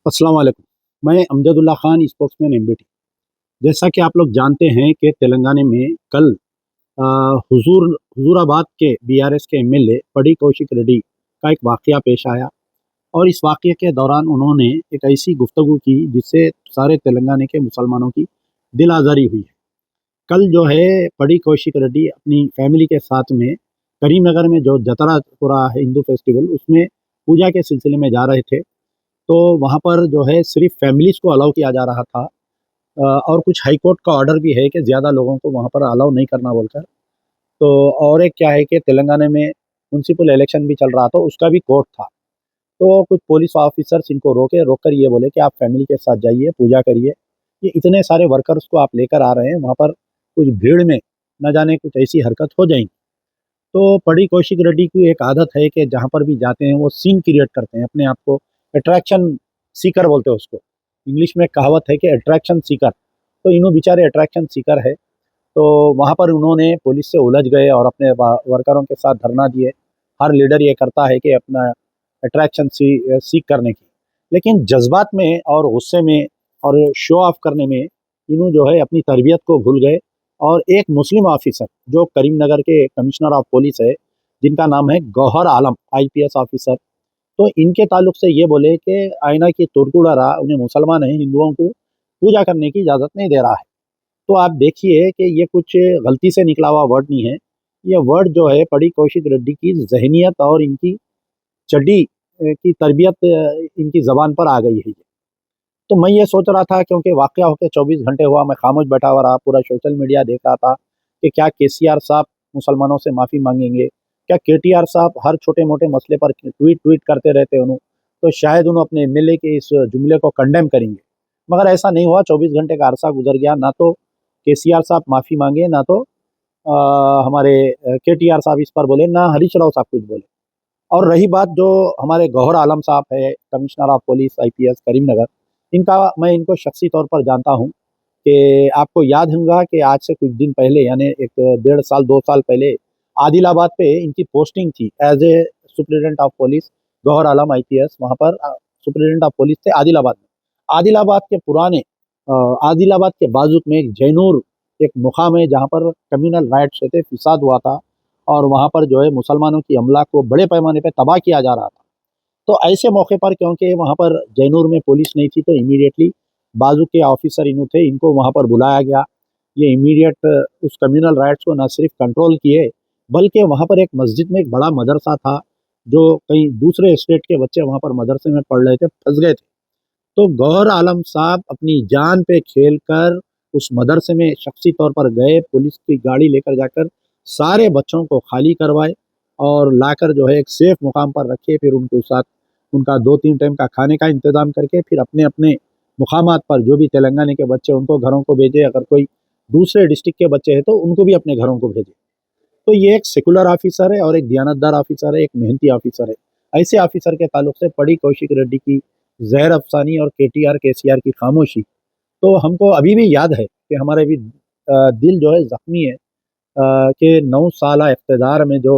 अस्सलाम वालेकुम। मैं अमजदुल्ला खान, स्पोक्समैन एमबीटी। जैसा कि आप लोग जानते हैं कि तेलंगाना में कल अ, हुजूराबाद के बीआरएस के एमएलए पड़ी कौशिक रेड्डी का एक वाकया पेश आया और इस वाकये के दौरान उन्होंने एक ऐसी गुफ्तगू की जिससे सारे तेलंगाना के मुसलमानों की दिल आज़ारी हुई है। कल जो है पड़ी कौशिक रेड्डी अपनी फैमिली के साथ में करीमनगर में जो जतरा हो रहा है हिंदू फेस्टिवल, उसमें पूजा के सिलसिले में जा रहे थे। तो वहाँ पर जो है सिर्फ़ फैमिलीज़ को अलाउ किया जा रहा था। और कुछ हाई कोर्ट का ऑर्डर भी है कि ज़्यादा लोगों को वहाँ पर अलाउ नहीं करना बोलकर। तो और एक क्या है कि तेलंगाना में म्युनिसिपल इलेक्शन भी चल रहा था, उसका भी कोर्ट था। तो कुछ पुलिस ऑफिसर्स इनको रोककर ये बोले कि आप फैमिली के साथ जाइए, पूजा करिए। ये इतने सारे वर्कर्स को आप लेकर आ रहे हैं, वहाँ पर कुछ भीड़ में न जाने कुछ ऐसी हरकत हो जाएँगी। तो पड़ी कौशिक रेड्डी की एक आदत है कि जहाँ पर भी जाते हैं वो सीन क्रिएट करते हैं, अपने आप को अट्रैक्शन सीकर बोलते हैं उसको। इंग्लिश में कहावत है कि अट्रैक्शन सीकर, तो इन्हों बेचारे अट्रैक्शन सीकर है। तो वहाँ पर उन्होंने पुलिस से उलझ गए और अपने वर्करों के साथ धरना दिए। हर लीडर ये करता है कि अपना अट्रैक्शन सीक करने की, लेकिन जज्बात में और गुस्से में और शो ऑफ करने में इन्हों जो है अपनी तरबियत को भूल गए। और एक मुस्लिम ऑफिसर जो करीमनगर के कमिश्नर ऑफ पुलिस है, जिनका नाम है गौहर आलम, आईपीएस ऑफिसर, तो इनके ताल्लुक से ये बोले कि आईना की तुरकुड़ारा उन्हें मुसलमान हैं, हिंदुओं को पूजा करने की इजाज़त नहीं दे रहा है। तो आप देखिए कि ये कुछ गलती से निकला हुआ वर्ड नहीं है। ये वर्ड जो है पड़ी कौशिक रेड्डी की ज़हनियत और इनकी चड्डी की तरबियत इनकी ज़बान पर आ गई है ये। तो मैं ये सोच रहा था, क्योंकि वाक़या होके 24 घंटे हुआ, मैं खामोश बैठा हुआ रहा, पूरा सोशल मीडिया देख रहा था कि क्या केसीआर साहब मुसलमानों से माफ़ी माँगेंगे? क्या केटीआर साहब हर छोटे-मोटे मसले पर ट्वीट करते रहते उन्हों, तो शायद उन्हों अपने एमएलए के इस जुमले को कंडेम करेंगे। मगर ऐसा नहीं हुआ, 24 घंटे का अरसा गुज़र गया, ना तो केसीआर साहब माफ़ी माँगे, ना तो हमारे केटीआर साहब इस पर बोले, ना हरीश राव साहब कुछ बोले। और रही बात जो हमारे गौहर आलम साहब है, commissioner of police IPS Karimnagar, इनका मैं इनको शख्सी तौर पर जानता हूँ कि आपको याद होगा कि आज से कुछ दिन पहले, यानी एक डेढ़ साल 2 साल पहले आदिलाबाद पे इनकी पोस्टिंग थी as a superintendent of police. Gauhar Alam IPS वहाँ पर सुप्रीडेंट ऑफ पुलिस थे आदिलाबाद में। आदिलाबाद के पुराने आदिलाबाद के बाजुक में एक जैनूर एक मुकाम है जहाँ पर कम्युनल राइट्स हुए थे, फिसाद हुआ था और वहाँ पर जो है मुसलमानों की अमला को बड़े पैमाने पे तबाह किया जा रहा था। तो ऐसे मौके पर क्योंकि वहाँ पर जैनूर में पुलिस नहीं थी, तो इमीडिएटली बाजू के ऑफिसर इन्हों थे, इनको वहाँ पर बुलाया गया। ये इमीडिएट उस कम्युनल राइट्स को न सिर्फ कंट्रोल किए, बल्कि वहाँ पर एक मस्जिद में एक बड़ा मदरसा था, जो कई दूसरे स्टेट के बच्चे वहाँ पर मदरसे में पढ़ रहे थे, फँस गए थे। तो गौहर आलम साहब अपनी जान पे खेल कर उस मदरसे में शख्सी तौर पर गए, पुलिस की गाड़ी लेकर जाकर सारे बच्चों को खाली करवाए और लाकर जो है एक सेफ मुकाम पर रखे। फिर उनको साथ उनका 2-3 टाइम का खाने का इंतज़ाम करके फिर अपने-अपने मुकामात पर जो भी तेलंगाना के बच्चे उनको घरों को भेजे, अगर कोई दूसरे डिस्ट्रिक्ट के बच्चे हैं तो उनको भी अपने घरों को भेजे। तो ये एक सेकुलर ऑफिसर है और एक दियानतदार ऑफिसर है, एक मेहनती ऑफिसर है। ऐसे ऑफिसर के ताल्लुक से पड़ी कौशिक रेड्डी की ज़हर अफ़सानी और केटीआर, केसीआर की खामोशी, तो हमको अभी भी याद है कि हमारे भी दिल जो है ज़ख्मी है कि 9 साला इक़्तिदार में जो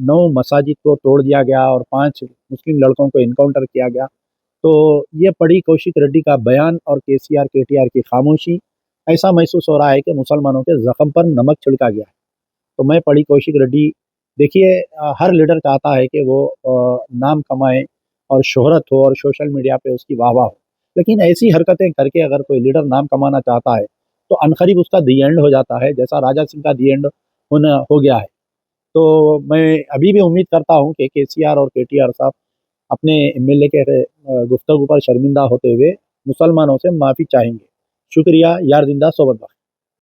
9 मसाजिद को तोड़ दिया गया और 5 मुस्लिम लड़कों को एनकाउंटर किया गया। तो ये पड़ी कौशिक रेड्डी का बयान और केसीआर, केटीआर की खामोशी, ऐसा महसूस हो रहा है कि मुसलमानों के ज़ख्म पर नमक छिड़का गया है। तो मैं पड़ी कौशिक रेड्डी, देखिए हर लीडर चाहता है कि वो नाम कमाए और शोहरत हो और सोशल मीडिया पे उसकी वाह-वाह हो। लेकिन ऐसी हरकतें करके अगर कोई लीडर नाम कमाना चाहता है, तो अनक़रीब उसका दी एंड हो जाता है, जैसा राजा सिंह का दी एंड होना हो गया है। तो मैं अभी भी उम्मीद करता हूँ कि केसीआर और केटीआर साहब अपने एमएलए के गुफ्तगू पर शर्मिंदा होते हुए मुसलमानों से माफ़ी चाहेंगे। शुक्रिया, यार ज़िंदा सोबत बाक़ी।